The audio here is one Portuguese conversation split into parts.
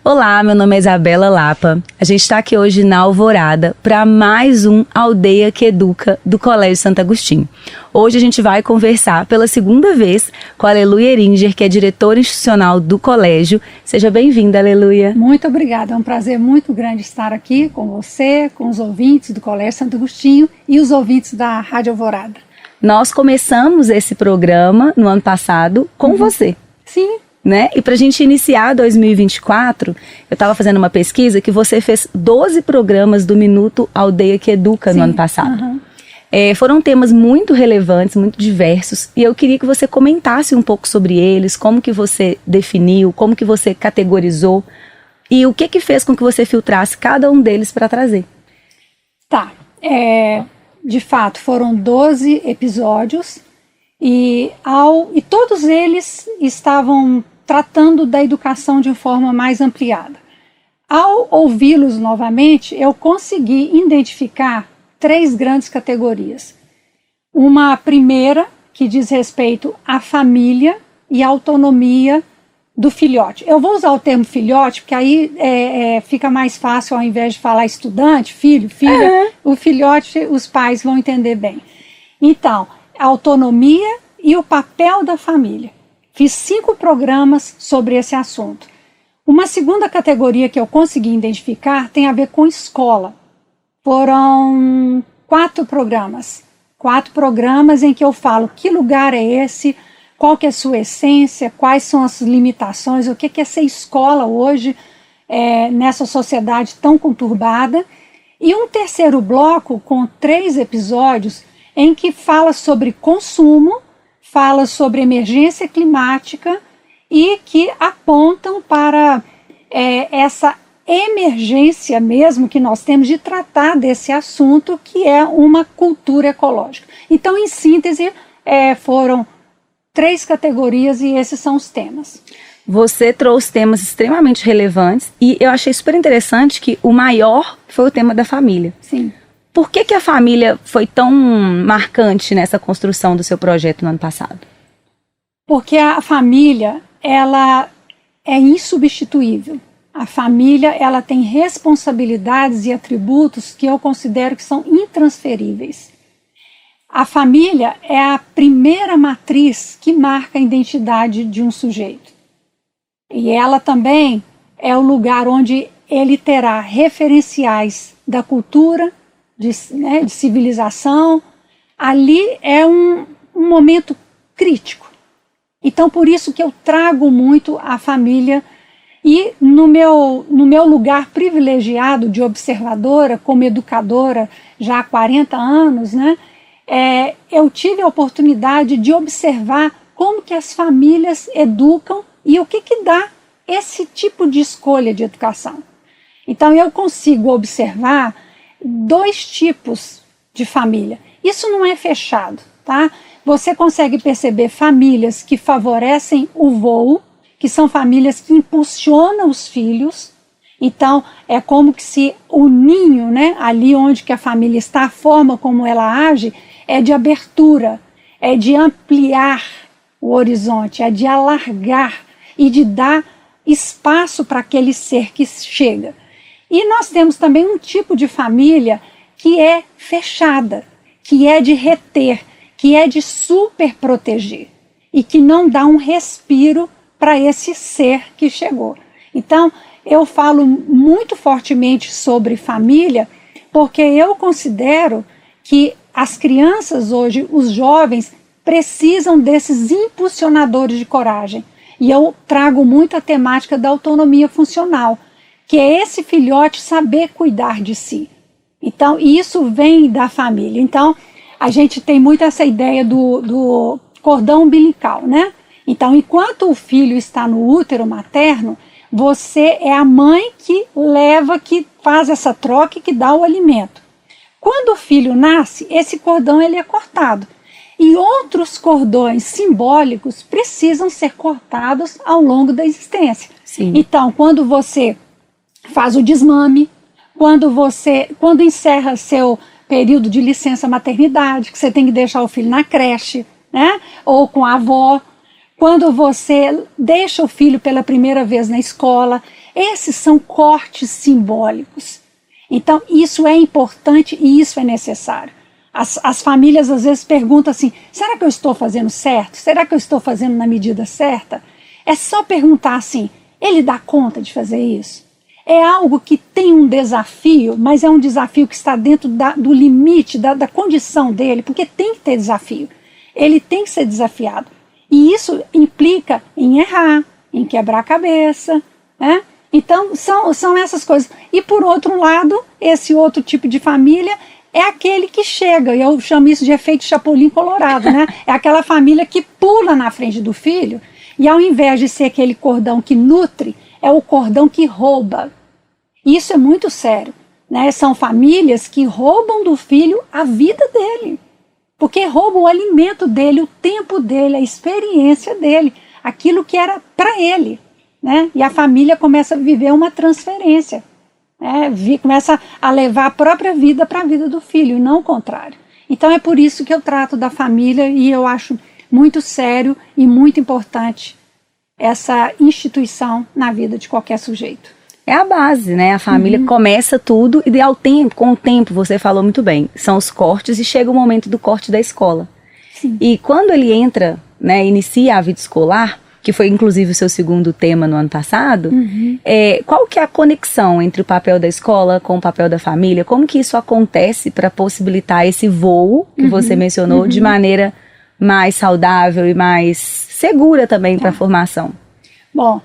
Olá, meu nome é Isabela Lapa. A gente está aqui hoje na Alvorada para mais um Aldeia que Educa do Colégio Santo Agostinho. Hoje a gente vai conversar pela segunda vez com a Aleluia Eringer, que é diretora institucional do colégio. Seja bem-vinda, Aleluia. Muito obrigada, é um prazer muito grande estar aqui com você, com os ouvintes do Colégio Santo Agostinho e os ouvintes da Rádio Alvorada. Nós começamos esse programa no ano passado com você. Sim. Né? E para a gente iniciar 2024, eu estava fazendo uma pesquisa que você fez 12 programas do Minuto Aldeia que Educa no ano passado. Foram temas muito relevantes, muito diversos, e eu queria que você comentasse um pouco sobre eles, como que você definiu, como que você categorizou, e o que fez com que você filtrasse cada um deles para trazer. Tá, de fato foram 12 episódios, e todos eles estavam tratando da educação de forma mais ampliada. Ao ouvi-los novamente, eu consegui identificar 3 grandes categorias. Uma primeira, que diz respeito à família e à autonomia do filhote. Eu vou usar o termo filhote, porque aí fica mais fácil, ao invés de falar estudante, filho, filha, o filhote, os pais vão entender bem. Então, a autonomia e o papel da família. Fiz 5 programas sobre esse assunto. Uma segunda categoria que eu consegui identificar tem a ver com escola. Foram 4 programas. 4 programas em que eu falo que lugar é esse, qual que é a sua essência, quais são as limitações, o que é ser escola hoje nessa sociedade tão conturbada. E um terceiro bloco com 3 episódios em que fala sobre consumo, fala sobre emergência climática e que apontam para essa emergência mesmo que nós temos de tratar desse assunto, que é uma cultura ecológica. Então, em síntese, foram 3 categorias e esses são os temas. Você trouxe temas extremamente relevantes e eu achei super interessante que o maior foi o tema da família. Sim. Por que a família foi tão marcante nessa construção do seu projeto no ano passado? Porque a família, ela é insubstituível. A família, ela tem responsabilidades e atributos que eu considero que são intransferíveis. A família é a primeira matriz que marca a identidade de um sujeito. E ela também é o lugar onde ele terá referenciais da cultura, de civilização. Ali é um momento crítico. Então, por isso que eu trago muito a família. E no meu lugar privilegiado de observadora, como educadora já há 40 anos, eu tive a oportunidade de observar como que as famílias educam e o que dá esse tipo de escolha de educação. Então, eu consigo observar 2 tipos de família. Isso não é fechado, tá? Você consegue perceber famílias que favorecem o voo, que são famílias que impulsionam os filhos. Então, é como que se o ninho, ali onde que a família está, a forma como ela age, é de abertura, é de ampliar o horizonte, é de alargar e de dar espaço para aquele ser que chega. E nós temos também um tipo de família que é fechada, que é de reter, que é de super proteger e que não dá um respiro para esse ser que chegou. Então, eu falo muito fortemente sobre família porque eu considero que as crianças hoje, os jovens, precisam desses impulsionadores de coragem. E eu trago muito a temática da autonomia funcional, que é esse filhote saber cuidar de si. Então, isso vem da família. Então, a gente tem muito essa ideia do cordão umbilical, Então, enquanto o filho está no útero materno, você é a mãe que leva, que faz essa troca e que dá o alimento. Quando o filho nasce, esse cordão ele é cortado. E outros cordões simbólicos precisam ser cortados ao longo da existência. Sim. Então, quando você faz o desmame, quando encerra seu período de licença maternidade, que você tem que deixar o filho na creche, ou com a avó, quando você deixa o filho pela primeira vez na escola, Esses são cortes simbólicos. Então, isso é importante e isso é necessário. As famílias às vezes perguntam assim, será que eu estou fazendo certo? Será que eu estou fazendo na medida certa? É só perguntar assim, ele dá conta de fazer isso? É algo que tem um desafio, mas é um desafio que está dentro do limite, da condição dele, porque tem que ter desafio. Ele tem que ser desafiado. E isso implica em errar, em quebrar a cabeça, né? Então, são essas coisas. E por outro lado, esse outro tipo de família é aquele que chega, e eu chamo isso de efeito Chapolin Colorado, né? É aquela família que pula na frente do filho, e ao invés de ser aquele cordão que nutre, é o cordão que rouba. Isso é muito sério, né? São famílias que roubam do filho a vida dele, porque roubam o alimento dele, o tempo dele, a experiência dele, aquilo que era para ele, né? E a família começa a viver uma transferência, né? Começa a levar a própria vida para a vida do filho, e não o contrário. Então é por isso que eu trato da família e eu acho muito sério e muito importante essa instituição na vida de qualquer sujeito. É a base, né? A família começa tudo e com o tempo, você falou muito bem, são os cortes e chega o momento do corte da escola. Sim. E quando ele entra, né, inicia a vida escolar, que foi inclusive o seu segundo tema no ano passado, qual que é a conexão entre o papel da escola com o papel da família? Como que isso acontece para possibilitar esse voo que você mencionou de maneira mais saudável e mais segura também para a formação? Bom,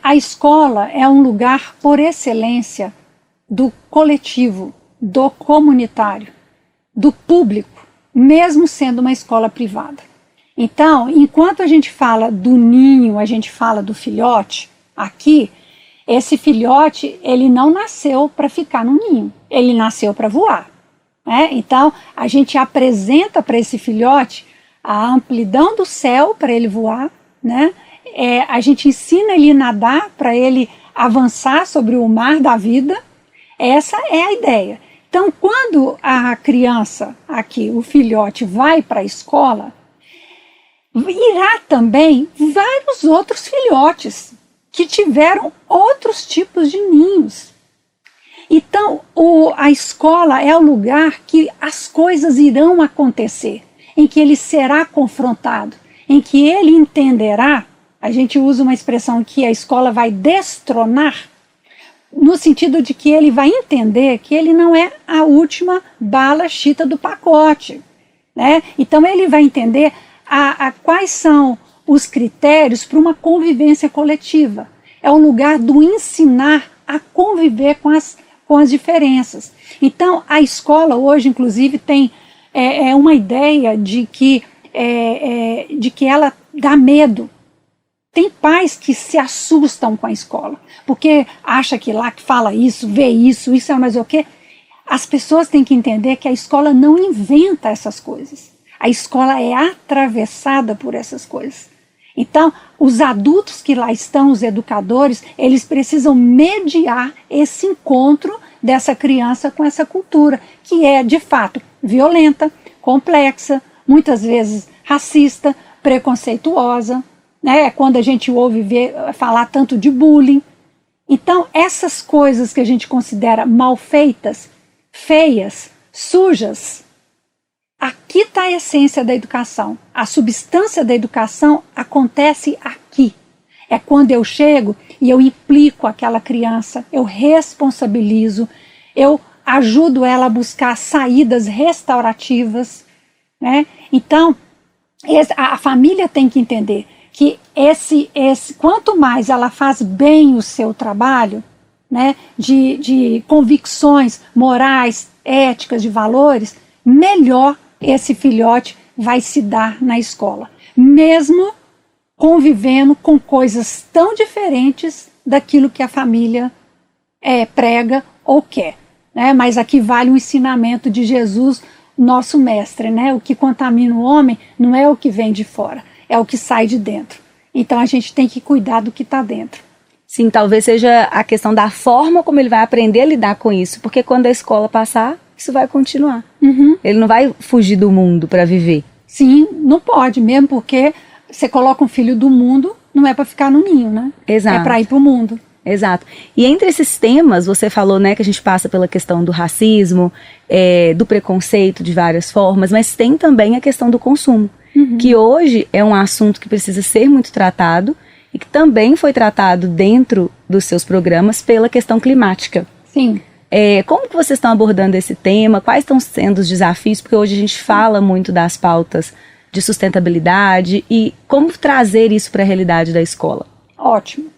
a escola é um lugar por excelência do coletivo, do comunitário, do público, mesmo sendo uma escola privada. Então, enquanto a gente fala do ninho, a gente fala do filhote, aqui, esse filhote, ele não nasceu para ficar no ninho, ele nasceu para voar, né? Então, a gente apresenta para esse filhote a amplidão do céu para ele voar, né? A gente ensina ele a nadar para ele avançar sobre o mar da vida. Essa é a ideia. Então, quando a criança aqui, o filhote, vai para a escola, irá também vários outros filhotes que tiveram outros tipos de ninhos. Então, a escola é o lugar que as coisas irão acontecer, em que ele será confrontado, em que ele entenderá. A gente usa uma expressão que a escola vai destronar, no sentido de que ele vai entender que ele não é a última bala chita do pacote, né? Então ele vai entender quais são os critérios para uma convivência coletiva. É o lugar do ensinar a conviver com as diferenças. Então a escola hoje, inclusive, tem uma ideia de que ela dá medo. Tem pais que se assustam com a escola, porque acha que lá que fala isso, vê isso é mais o quê? As pessoas têm que entender que a escola não inventa essas coisas. A escola é atravessada por essas coisas. Então, os adultos que lá estão, os educadores, eles precisam mediar esse encontro dessa criança com essa cultura, que é, de fato, violenta, complexa, muitas vezes racista, preconceituosa, né? Quando a gente ouve falar tanto de bullying. Então, essas coisas que a gente considera mal feitas, feias, sujas, aqui está a essência da educação. A substância da educação acontece aqui. É quando eu chego e eu implico aquela criança, eu responsabilizo, eu ajudo ela a buscar saídas restaurativas, né? Então, a família tem que entender que quanto mais ela faz bem o seu trabalho, né, de convicções morais, éticas, de valores, melhor esse filhote vai se dar na escola, mesmo convivendo com coisas tão diferentes daquilo que a família prega ou quer, né? Mas aqui vale o ensinamento de Jesus, nosso mestre, né? O que contamina o homem não é o que vem de fora, é o que sai de dentro. Então a gente tem que cuidar do que está dentro. Sim, talvez seja a questão da forma como ele vai aprender a lidar com isso, porque quando a escola passar, isso vai continuar. Ele não vai fugir do mundo para viver. Sim, não pode, mesmo porque você coloca um filho do mundo, não é para ficar no ninho, né? Exato. É para ir para o mundo. Exato. E entre esses temas, você falou, né, que a gente passa pela questão do racismo, do preconceito de várias formas, mas tem também a questão do consumo, que hoje é um assunto que precisa ser muito tratado e que também foi tratado dentro dos seus programas pela questão climática. Sim. Como que vocês estão abordando esse tema? Quais estão sendo os desafios? Porque hoje a gente fala muito das pautas de sustentabilidade e como trazer isso para a realidade da escola. Ótimo.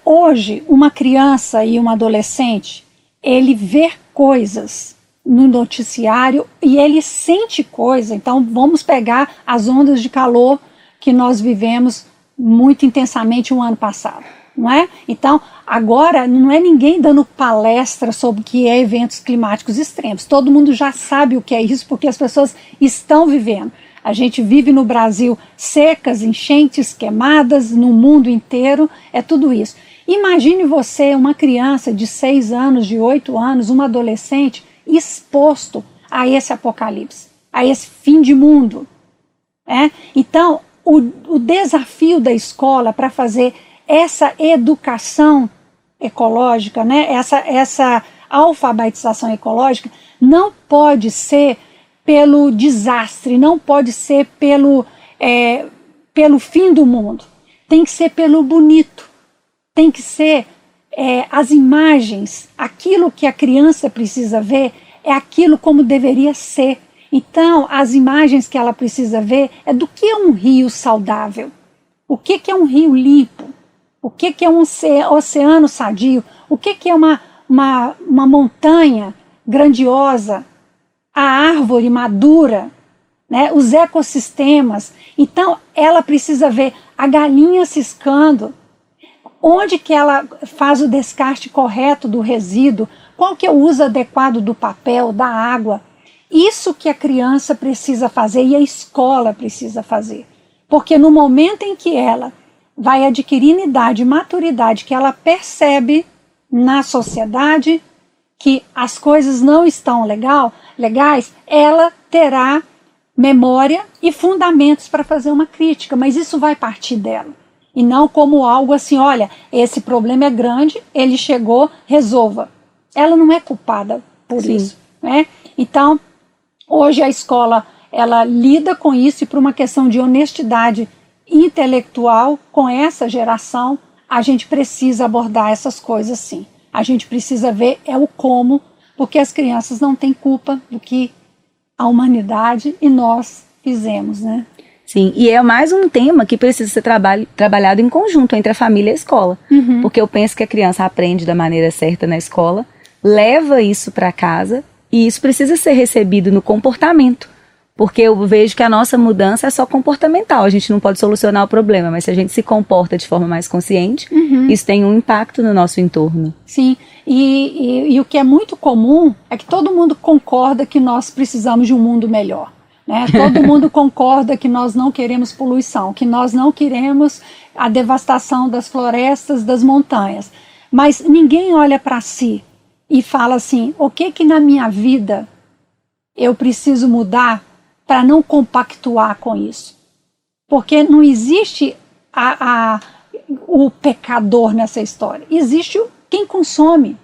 Hoje, uma criança e um adolescente, ele vê coisas no noticiário e ele sente coisa. Então, vamos pegar as ondas de calor que nós vivemos muito intensamente um ano passado, não é? Então, agora não é ninguém dando palestra sobre o que é eventos climáticos extremos. Todo mundo já sabe o que é isso porque as pessoas estão vivendo. A gente vive no Brasil secas, enchentes, queimadas, no mundo inteiro, é tudo isso. Imagine você, uma criança de 6 anos, de 8 anos, um adolescente, exposto a esse apocalipse, a esse fim de mundo. Então, o desafio da escola para fazer essa educação ecológica, né, essa alfabetização ecológica, não pode ser pelo desastre, não pode ser pelo fim do mundo. Tem que ser pelo bonito. Tem que ser as imagens, aquilo que a criança precisa ver é aquilo como deveria ser. Então, as imagens que ela precisa ver é do que é um rio saudável, o que é um rio limpo, o que é um oceano sadio, o que é uma montanha grandiosa, a árvore madura, né, os ecossistemas. Então, ela precisa ver a galinha ciscando, onde que ela faz o descarte correto do resíduo, qual que é o uso adequado do papel, da água. Isso que a criança precisa fazer e a escola precisa fazer. Porque no momento em que ela vai adquirindo idade e maturidade, que ela percebe na sociedade que as coisas não estão legais, ela terá memória e fundamentos para fazer uma crítica, mas isso vai partir dela. E não como algo assim, olha, esse problema é grande, ele chegou, resolva. Ela não é culpada por isso, né? Então, hoje a escola, ela lida com isso e por uma questão de honestidade intelectual com essa geração, a gente precisa abordar essas coisas sim. A gente precisa ver o como, porque as crianças não têm culpa do que a humanidade e nós fizemos, né? Sim, e é mais um tema que precisa ser trabalhado em conjunto entre a família e a escola. Porque eu penso que a criança aprende da maneira certa na escola, leva isso para casa e isso precisa ser recebido no comportamento. Porque eu vejo que a nossa mudança é só comportamental, a gente não pode solucionar o problema, mas se a gente se comporta de forma mais consciente, isso tem um impacto no nosso entorno. Sim, e o que é muito comum é que todo mundo concorda que nós precisamos de um mundo melhor. Né? Todo mundo concorda que nós não queremos poluição, que nós não queremos a devastação das florestas, das montanhas. Mas ninguém olha para si e fala assim, o que na minha vida eu preciso mudar para não compactuar com isso? Porque não existe o pecador nessa história, existe quem consome.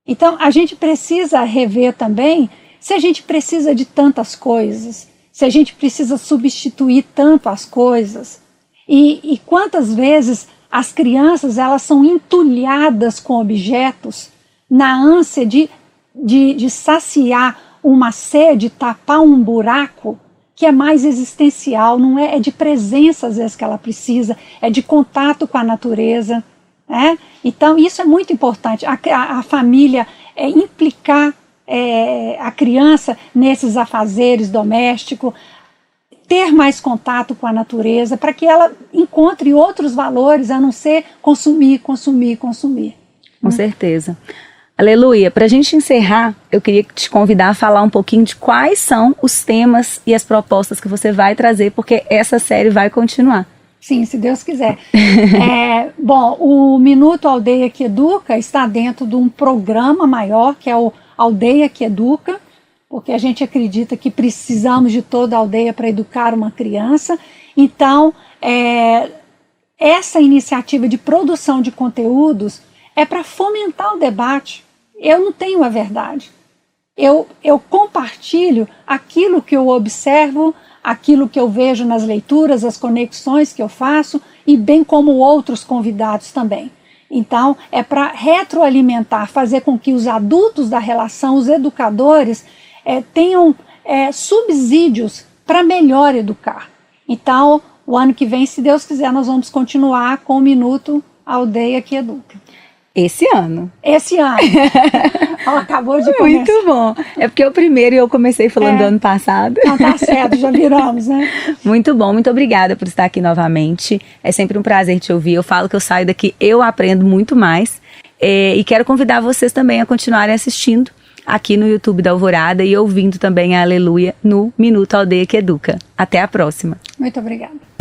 Então a gente precisa rever também se a gente precisa de tantas coisas, se a gente precisa substituir tanto as coisas. E quantas vezes as crianças elas são entulhadas com objetos na ânsia de saciar uma sede, tapar um buraco que é mais existencial, não é de presença às vezes que ela precisa, é de contato com a natureza. Né? Então isso é muito importante, a família implicar a criança nesses afazeres domésticos, ter mais contato com a natureza, para que ela encontre outros valores a não ser consumir. Com certeza. Aleluia. Para a gente encerrar, eu queria te convidar a falar um pouquinho de quais são os temas e as propostas que você vai trazer, porque essa série vai continuar. Sim, se Deus quiser. Bom, o Minuto Aldeia que Educa está dentro de um programa maior, que é o Aldeia que Educa, porque a gente acredita que precisamos de toda a aldeia para educar uma criança. Então, é essa iniciativa de produção de conteúdos é para fomentar o debate. Eu não tenho a verdade. Eu compartilho aquilo que eu observo, aquilo que eu vejo nas leituras, as conexões que eu faço, e bem como outros convidados também. Então, é para retroalimentar, fazer com que os adultos da relação, os educadores, tenham subsídios para melhor educar. Então, o ano que vem, se Deus quiser, nós vamos continuar com o Minuto Aldeia que Educa. Esse ano. Esse ano. Acabou de começar. Muito bom. É porque o primeiro eu comecei falando do ano passado. Não, tá certo, já viramos, né? Muito bom, muito obrigada por estar aqui novamente. É sempre um prazer te ouvir. Eu falo que eu saio daqui, eu aprendo muito mais. E quero convidar vocês também a continuarem assistindo aqui no YouTube da Alvorada e ouvindo também a Aleluia no Minuto Aldeia que Educa. Até a próxima. Muito obrigada.